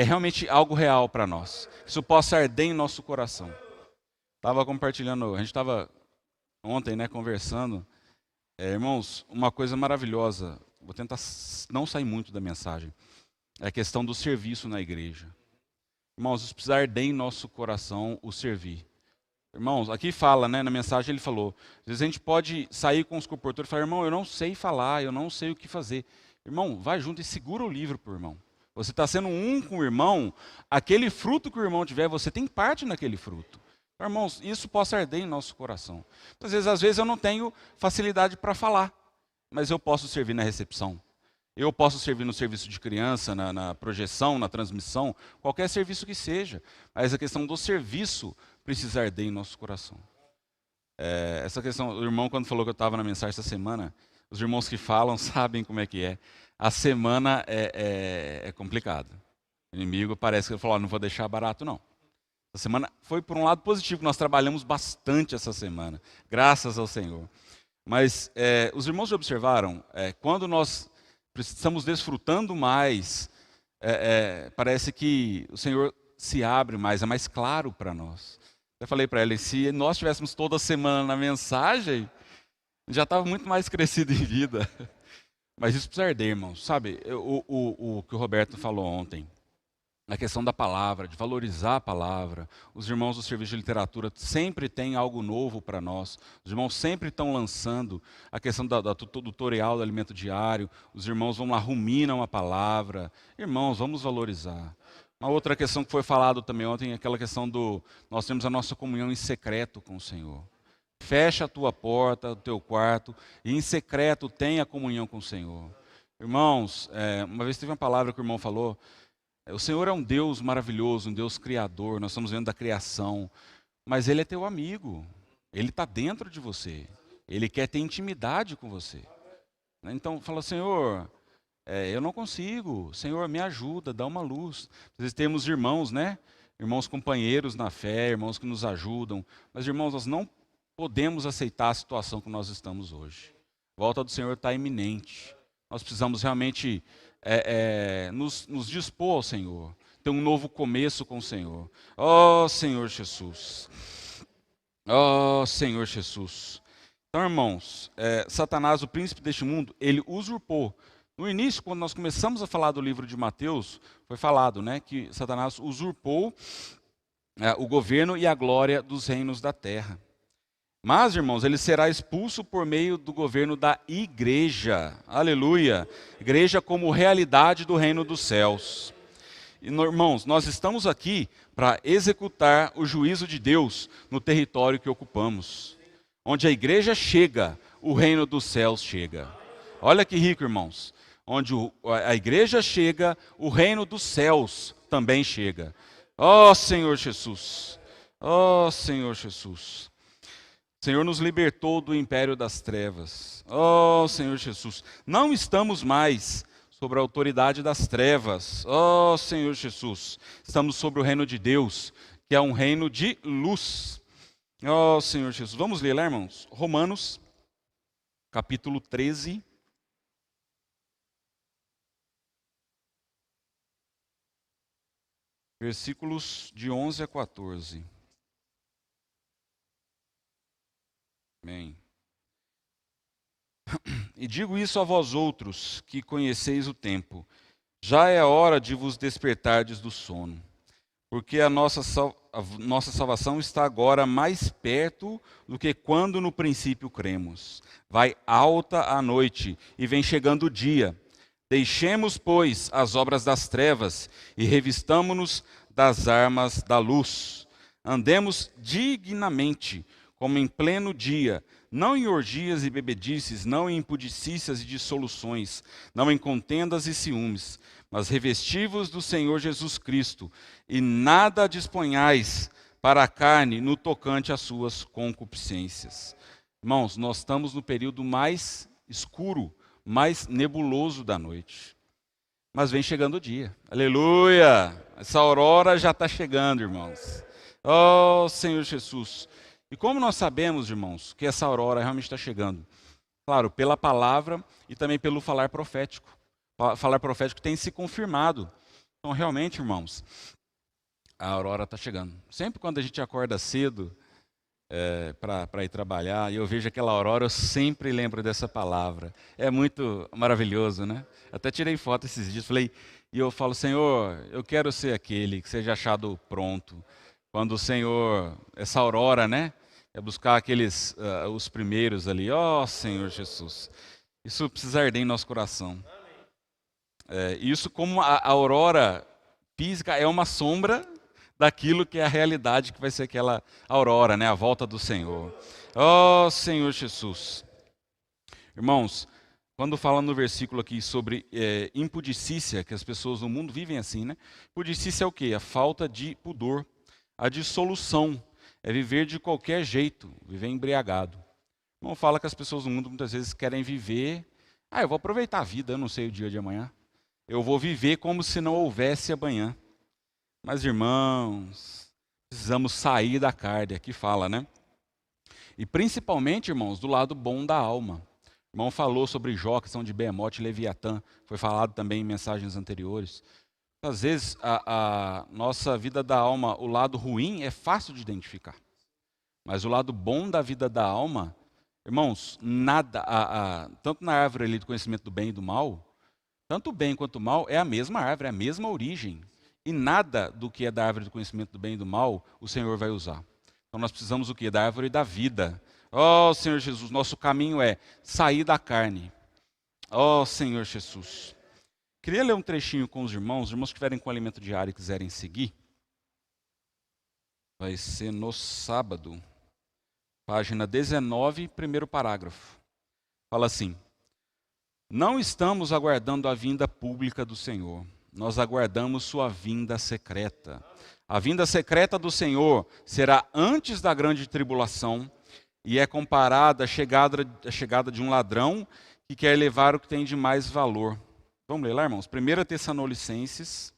realmente algo real para nós. Que isso possa arder em nosso coração. Estava compartilhando, a gente estava ontem, né, conversando. Irmãos, uma coisa maravilhosa, vou tentar não sair muito da mensagem, é a questão do serviço na igreja. Irmãos, isso precisa arder em nosso coração o servir. Irmãos, aqui fala, né, na mensagem ele falou, às vezes a gente pode sair com os comportores e falar, irmão, eu não sei falar, eu não sei o que fazer. Irmão, vai junto e segura o livro para o irmão. Você está sendo um com o irmão, aquele fruto que o irmão tiver, você tem parte naquele fruto. Irmãos, isso possa arder em nosso coração. Às vezes eu não tenho facilidade para falar, mas eu posso servir na recepção. Eu posso servir no serviço de criança, na projeção, na transmissão, qualquer serviço que seja. Mas a questão do serviço precisa arder em nosso coração. Essa questão, o irmão quando falou que eu estava na mensagem essa semana, os irmãos que falam sabem como é que é. A semana é complicada. O inimigo parece que ele falou, não vou deixar barato não. Essa semana foi por um lado positivo, nós trabalhamos bastante essa semana, graças ao Senhor. Mas os irmãos já observaram, quando nós estamos desfrutando mais, parece que o Senhor se abre mais, é mais claro para nós. Eu falei para ela, se nós tivéssemos toda semana na mensagem, já estava muito mais crescido em vida. Mas isso precisa arder, irmãos. Sabe, o que o Roberto falou ontem, a questão da palavra, de valorizar a palavra. Os irmãos do serviço de literatura sempre têm algo novo para nós. Os irmãos sempre estão lançando a questão do tutorial do alimento diário. Os irmãos vão lá, ruminam a palavra. Irmãos, vamos valorizar. Uma outra questão que foi falado também ontem é aquela questão nós temos a nossa comunhão em secreto com o Senhor. Fecha a tua porta, o teu quarto, e em secreto tenha comunhão com o Senhor. Irmãos, uma vez teve uma palavra que o irmão falou, o Senhor é um Deus maravilhoso, um Deus criador, nós estamos vendo da criação, mas Ele é teu amigo, Ele está dentro de você, Ele quer ter intimidade com você. Então, fala, Senhor, eu não consigo, Senhor, me ajuda, dá uma luz. Às vezes temos irmãos, né? Irmãos companheiros na fé, irmãos que nos ajudam, mas irmãos, nós não podemos aceitar a situação que nós estamos hoje. A volta do Senhor está iminente, nós precisamos realmente nos dispor ao Senhor, ter um novo começo com o Senhor. Ó Senhor Jesus, ó Senhor Jesus. Então, irmãos, Satanás, o príncipe deste mundo, ele usurpou. No início, quando nós começamos a falar do livro de Mateus, foi falado, né, que Satanás usurpou o governo e a glória dos reinos da terra. Mas, irmãos, ele será expulso por meio do governo da igreja. Aleluia! Igreja como realidade do reino dos céus. E, irmãos, nós estamos aqui para executar o juízo de Deus no território que ocupamos. Onde a igreja chega, o reino dos céus chega. Olha que rico, irmãos. Onde a igreja chega, o reino dos céus também chega. Ó Senhor Jesus! Ó Senhor Jesus! O Senhor nos libertou do império das trevas. Oh, Senhor Jesus, não estamos mais sobre a autoridade das trevas. Oh, Senhor Jesus, estamos sobre o reino de Deus, que é um reino de luz. Oh, Senhor Jesus. Vamos ler lá, irmãos? Romanos, capítulo 13. Versículos de 11 a 14. Amém. E digo isso a vós outros, que conheceis o tempo. Já é a hora de vos despertardes do sono, porque a nossa salvação está agora mais perto do que quando no princípio cremos. Vai alta a noite e vem chegando o dia. Deixemos, pois, as obras das trevas e revistamo-nos das armas da luz. Andemos dignamente, como em pleno dia, não em orgias e bebedices, não em impudicícias e dissoluções, não em contendas e ciúmes, mas revesti-vos do Senhor Jesus Cristo, e nada disponhais para a carne no tocante às suas concupiscências. Irmãos, nós estamos no período mais escuro, mais nebuloso da noite. Mas vem chegando o dia. Aleluia! Essa aurora já está chegando, irmãos. Oh, Senhor Jesus. E como nós sabemos, irmãos, que essa aurora realmente está chegando? Claro, pela palavra e também pelo falar profético. O falar profético tem se confirmado. Então, realmente, irmãos, a aurora está chegando. Sempre quando a gente acorda cedo para ir trabalhar e eu vejo aquela aurora, eu sempre lembro dessa palavra. É muito maravilhoso, né? Até tirei foto esses dias, e eu falo, Senhor, eu quero ser aquele que seja achado pronto. Quando o Senhor, essa aurora, né? É buscar aqueles, os primeiros ali. Ó, Senhor Jesus. Isso precisa arder em nosso coração. Isso como a aurora física é uma sombra daquilo que é a realidade que vai ser aquela aurora, né? A volta do Senhor. Ó, Senhor Jesus. Irmãos, quando fala no versículo aqui sobre impudicícia, que as pessoas no mundo vivem assim, né? Impudicícia é o quê? A falta de pudor, a dissolução, é viver de qualquer jeito, viver embriagado. Irmão, fala que as pessoas no mundo muitas vezes querem viver, eu vou aproveitar a vida, eu não sei o dia de amanhã. Eu vou viver como se não houvesse amanhã. Mas, irmãos, precisamos sair da carne, aqui fala, né? E principalmente, irmãos, do lado bom da alma. O irmão falou sobre Jó, questão de Behemote e Leviatã. Foi falado também em mensagens anteriores. Às vezes, a nossa vida da alma, o lado ruim é fácil de identificar. Mas o lado bom da vida da alma, irmãos, nada, tanto na árvore ali do conhecimento do bem e do mal, tanto o bem quanto o mal é a mesma árvore, é a mesma origem. E nada do que é da árvore do conhecimento do bem e do mal, o Senhor vai usar. Então nós precisamos o quê? Da árvore da vida. Ó, Senhor Jesus, nosso caminho é sair da carne. Ó, Senhor Jesus. Queria ler um trechinho com os irmãos que estiverem com alimento diário e quiserem seguir. Vai ser no sábado, página 19, primeiro parágrafo. Fala assim: não estamos aguardando a vinda pública do Senhor, nós aguardamos sua vinda secreta. A vinda secreta do Senhor será antes da grande tribulação e é comparada à chegada de um ladrão que quer levar o que tem de mais valor. Vamos ler lá, irmãos? 1 Tessalonicenses,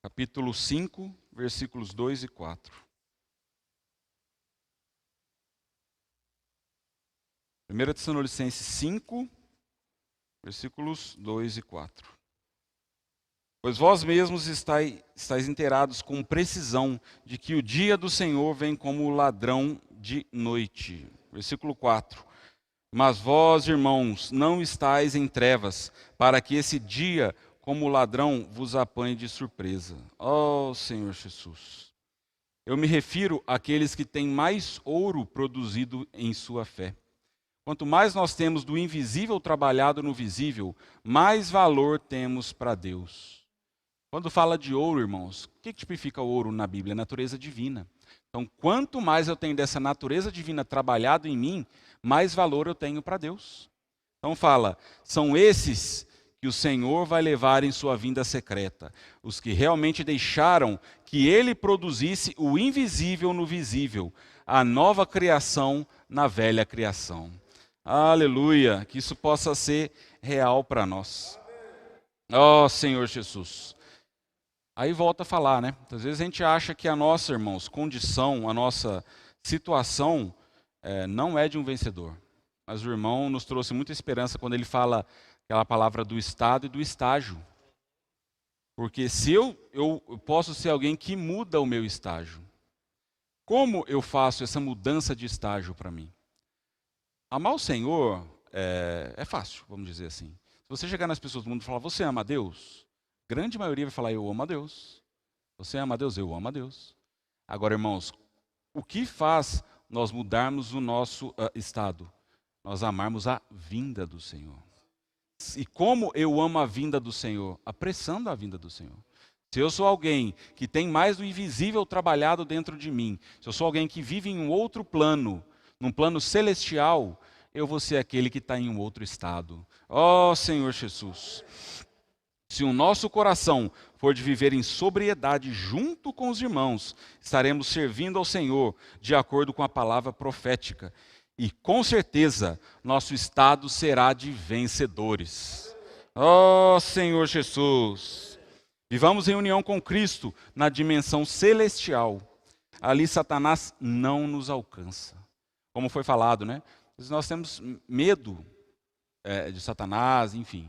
capítulo 5, versículos 2 e 4. 1 Tessalonicenses 5, versículos 2 e 4. Pois vós mesmos estáis inteirados com precisão de que o dia do Senhor vem como ladrão de noite. Versículo 4. Mas vós, irmãos, não estáis em trevas, para que esse dia, como ladrão, vos apanhe de surpresa. Ó Senhor Jesus. Eu me refiro àqueles que têm mais ouro produzido em sua fé. Quanto mais nós temos do invisível trabalhado no visível, mais valor temos para Deus. Quando fala de ouro, irmãos, o que tipifica o ouro na Bíblia? A natureza divina. Então, quanto mais eu tenho dessa natureza divina trabalhado em mim, mais valor eu tenho para Deus. Então fala, são esses que o Senhor vai levar em sua vinda secreta. Os que realmente deixaram que Ele produzisse o invisível no visível, a nova criação na velha criação. Aleluia, que isso possa ser real para nós. Ó Senhor Jesus. Aí volta a falar, né? Às vezes a gente acha que a nossa, irmãos, condição, a nossa situação não é de um vencedor. Mas o irmão nos trouxe muita esperança quando ele fala aquela palavra do estado e do estágio. Porque se eu posso ser alguém que muda o meu estágio, como eu faço essa mudança de estágio para mim? Amar o Senhor é fácil, vamos dizer assim. Se você chegar nas pessoas do mundo e falar, você ama a Deus? A grande maioria vai falar, eu amo a Deus. Você ama a Deus? Eu amo a Deus. Agora, irmãos, o que faz nós mudarmos o nosso estado? Nós amarmos a vinda do Senhor. E como eu amo a vinda do Senhor? Apressando a vinda do Senhor. se eu sou alguém que tem mais do invisível trabalhado dentro de mim, se eu sou alguém que vive em um outro plano, num plano celestial, eu vou ser aquele que está em um outro estado. Ó Senhor Jesus, se o nosso coração for de viver em sobriedade junto com os irmãos, estaremos servindo ao Senhor de acordo com a palavra profética. E com certeza, nosso estado será de vencedores. Ó Senhor Jesus, vivamos em união com Cristo na dimensão celestial. Ali Satanás não nos alcança. Como foi falado, né? Nós temos medo de Satanás, enfim.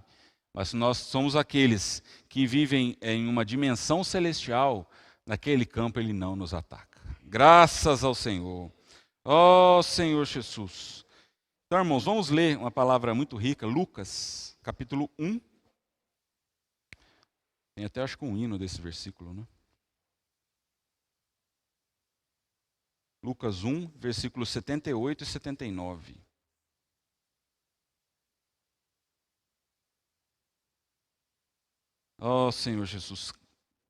Mas nós somos aqueles que vivem em uma dimensão celestial, naquele campo ele não nos ataca. Graças ao Senhor. Ó Senhor Jesus. Então, irmãos, vamos ler uma palavra muito rica, Lucas, capítulo 1. Tem até acho que um hino desse versículo, né? Lucas 1, versículos 78 e 79. Ó Senhor Jesus,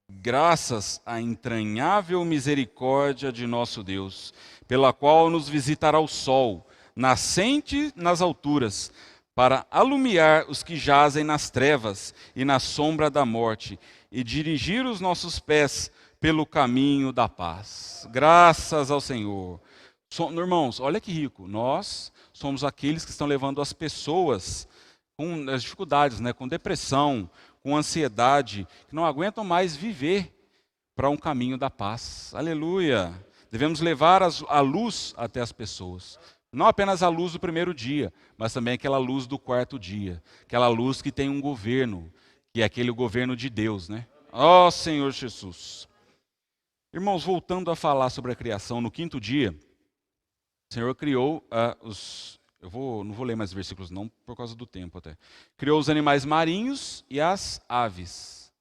graças à entranhável misericórdia de nosso Deus, pela qual nos visitará o sol, nascente nas alturas, para alumiar os que jazem nas trevas e na sombra da morte, e dirigir os nossos pés pelo caminho da paz. Graças ao Senhor. Irmãos, olha que rico, nós somos aqueles que estão levando as pessoas com as dificuldades, né, com depressão, com ansiedade, que não aguentam mais viver para um caminho da paz. Aleluia! Devemos levar a luz até as pessoas. Não apenas a luz do primeiro dia, mas também aquela luz do quarto dia. Aquela luz que tem um governo, que é aquele governo de Deus, né? Ó Senhor Jesus! Irmãos, voltando a falar sobre a criação, no quinto dia, o Senhor criou não vou ler mais versículos não, por causa do tempo até. Criou os animais marinhos e as aves.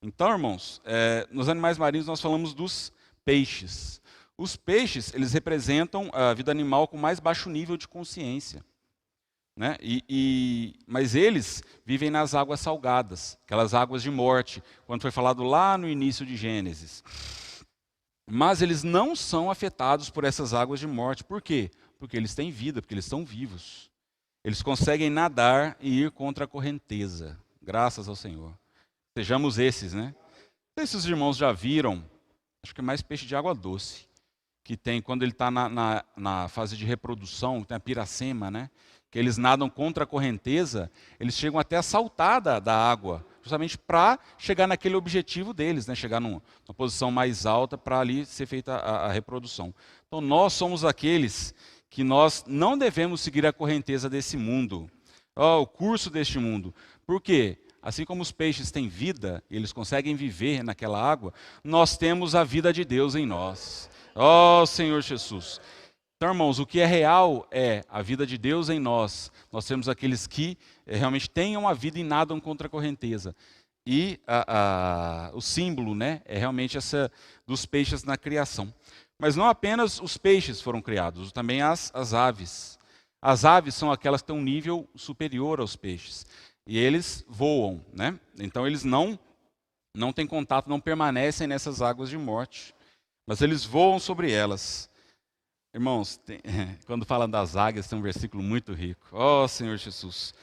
Então, irmãos, nos animais marinhos nós falamos dos peixes. Os peixes, eles representam a vida animal com mais baixo nível de consciência, né? Mas eles vivem nas águas salgadas, aquelas águas de morte, quando foi falado lá no início de Gênesis. Mas eles não são afetados por essas águas de morte. Por quê? Porque eles têm vida, porque eles estão vivos. Eles conseguem nadar e ir contra a correnteza. Graças ao Senhor. Sejamos esses, né? Não sei se os irmãos já viram, acho que é mais peixe de água doce, que tem quando ele está na fase de reprodução, tem a piracema, né? Que eles nadam contra a correnteza, eles chegam até a saltar da água, justamente para chegar naquele objetivo deles, né? Chegar numa posição mais alta para ali ser feita a reprodução. Então nós somos aqueles que nós não devemos seguir a correnteza desse mundo, o curso deste mundo. Por quê? Assim como os peixes têm vida, eles conseguem viver naquela água, nós temos a vida de Deus em nós. Ó Senhor Jesus. Então, irmãos, o que é real é a vida de Deus em nós. Nós temos aqueles que realmente tenham a vida e nadam contra a correnteza. E o símbolo, né, é realmente essa dos peixes na criação. Mas não apenas os peixes foram criados, também as aves. As aves são aquelas que têm um nível superior aos peixes. E eles voam, né? Então eles não têm contato, não permanecem nessas águas de morte. Mas eles voam sobre elas. Irmãos, quando falam das águias, tem um versículo muito rico. Ó Senhor Jesus.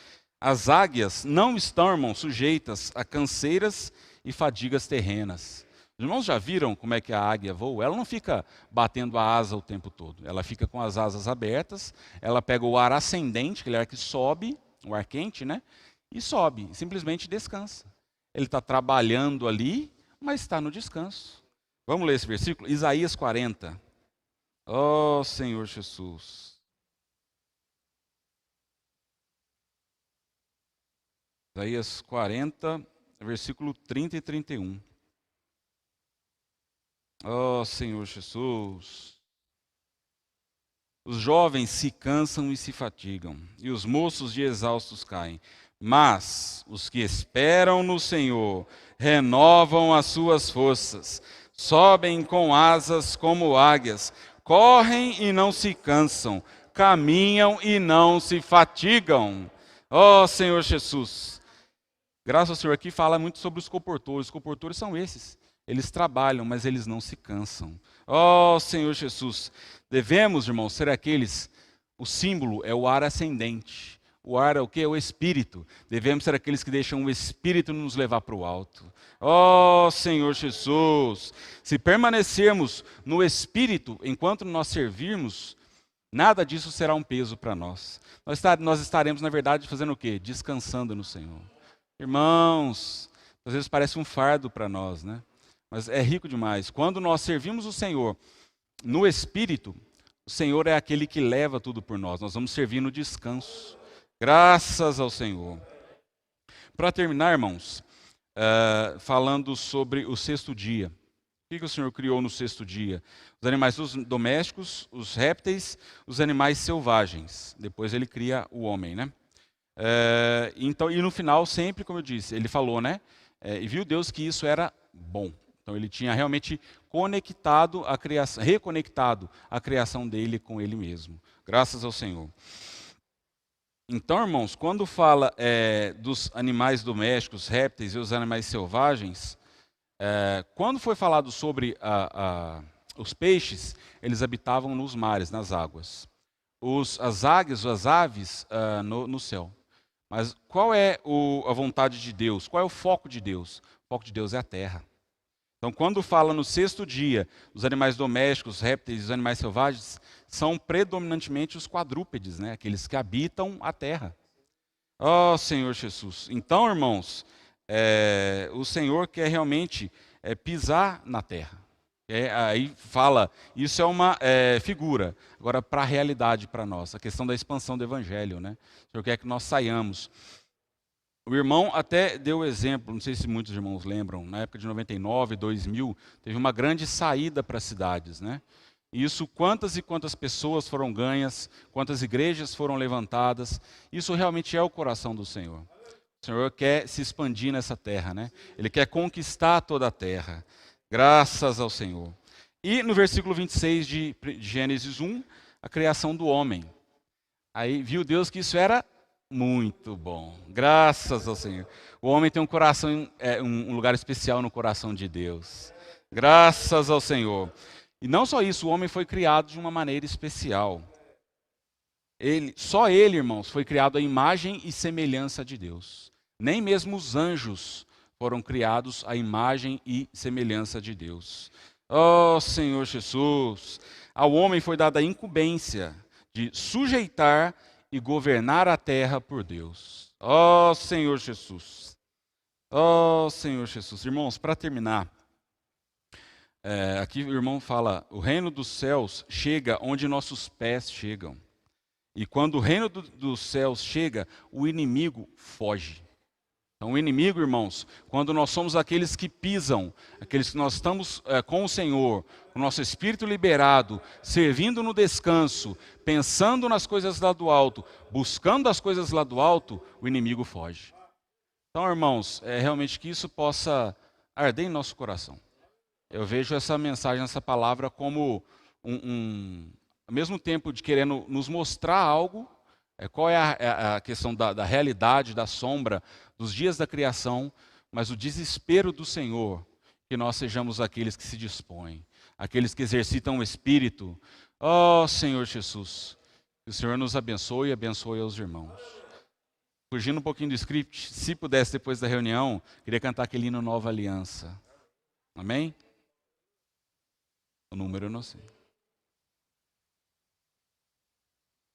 As águias não estão, irmãos, sujeitas a canseiras e fadigas terrenas. Os irmãos já viram como é que a águia voa? Ela não fica batendo a asa o tempo todo. Ela fica com as asas abertas, ela pega o ar ascendente, aquele ar que sobe, o ar quente, né? E sobe, simplesmente descansa. Ele está trabalhando ali, mas está no descanso. Vamos ler esse versículo? Isaías 40. Ó Senhor Jesus. Isaías 40, versículo 30 e 31. Ó Senhor Jesus. Os jovens se cansam e se fatigam, e os moços de exaustos caem. Mas os que esperam no Senhor renovam as suas forças, sobem com asas como águias, correm e não se cansam, caminham e não se fatigam. Ó Senhor Jesus. Graças ao Senhor aqui fala muito sobre os comportores. Os comportores são esses. Eles trabalham, mas eles não se cansam. Ó Senhor Jesus, devemos, irmãos, ser aqueles, o símbolo é o ar ascendente. O ar é o que? É o Espírito. Devemos ser aqueles que deixam o Espírito nos levar para o alto. Ó Senhor Jesus, se permanecermos no Espírito enquanto nós servirmos, nada disso será um peso para nós. Nós estaremos, na verdade, fazendo o quê? Descansando no Senhor. Irmãos, às vezes parece um fardo para nós, né? Mas é rico demais. Quando nós servimos o Senhor no Espírito, o Senhor é aquele que leva tudo por nós. Nós vamos servir no descanso. Graças ao Senhor. Para terminar, irmãos, falando sobre o sexto dia. O que o Senhor criou no sexto dia? Os animais domésticos, os répteis, os animais selvagens. Depois ele cria o homem, né? Então, e no final, sempre, como eu disse, ele falou, né? E viu Deus que isso era bom. Então ele tinha realmente conectado a criação, reconectado a criação dele com ele mesmo. Graças ao Senhor. Então, irmãos, quando fala dos animais domésticos, répteis e os animais selvagens, quando foi falado sobre os peixes, eles habitavam nos mares, nas águas. As águias, as aves, no céu. Mas qual é a vontade de Deus? Qual é o foco de Deus? O foco de Deus é a terra. Então, quando fala no sexto dia, os animais domésticos, os répteis e os animais selvagens, são predominantemente os quadrúpedes, né? Aqueles que habitam a terra. Ó Senhor Jesus. Então, irmãos, o Senhor quer realmente pisar na terra. Aí fala, isso é uma figura. Agora, para a realidade, para nós, a questão da expansão do Evangelho, né? O Senhor quer que nós saiamos. O irmão até deu exemplo, não sei se muitos irmãos lembram, na época de 99, 2000, teve uma grande saída para as cidades, né? E isso, quantas e quantas pessoas foram ganhas, quantas igrejas foram levantadas, isso realmente é o coração do Senhor. O Senhor quer se expandir nessa terra, né? Ele quer conquistar toda a terra. Graças ao Senhor. E no versículo 26 de Gênesis 1, a criação do homem. Aí viu Deus que isso era muito bom. Graças ao Senhor. O homem tem um coração, um lugar especial no coração de Deus. Graças ao Senhor. E não só isso, o homem foi criado de uma maneira especial. Só ele, irmãos, foi criado à imagem e semelhança de Deus. Nem mesmo os anjos foram criados à imagem e semelhança de Deus. Ó Senhor Jesus, ao homem foi dada a incumbência de sujeitar e governar a terra por Deus. Ó Senhor Jesus. Ó Senhor Jesus. Irmãos, para terminar, aqui o irmão fala, o reino dos céus chega onde nossos pés chegam. E quando o reino dos céus chega, o inimigo foge. Então, o inimigo, irmãos, quando nós somos aqueles que pisam, aqueles que nós estamos com o Senhor, com o nosso espírito liberado, servindo no descanso, pensando nas coisas lá do alto, buscando as coisas lá do alto, o inimigo foge. Então, irmãos, realmente que isso possa arder em nosso coração. Eu vejo essa mensagem, essa palavra como ao mesmo tempo de querendo nos mostrar algo, qual é a questão da realidade, da sombra, dos dias da criação, mas o desespero do Senhor, que nós sejamos aqueles que se dispõem, aqueles que exercitam o Espírito. Ó Senhor Jesus, que o Senhor nos abençoe e abençoe aos irmãos. Fugindo um pouquinho do script, se pudesse depois da reunião, queria cantar aquele hino Nova Aliança. Amém? O número eu não sei.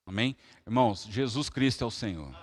Amém? Irmãos, Jesus Cristo é o Senhor.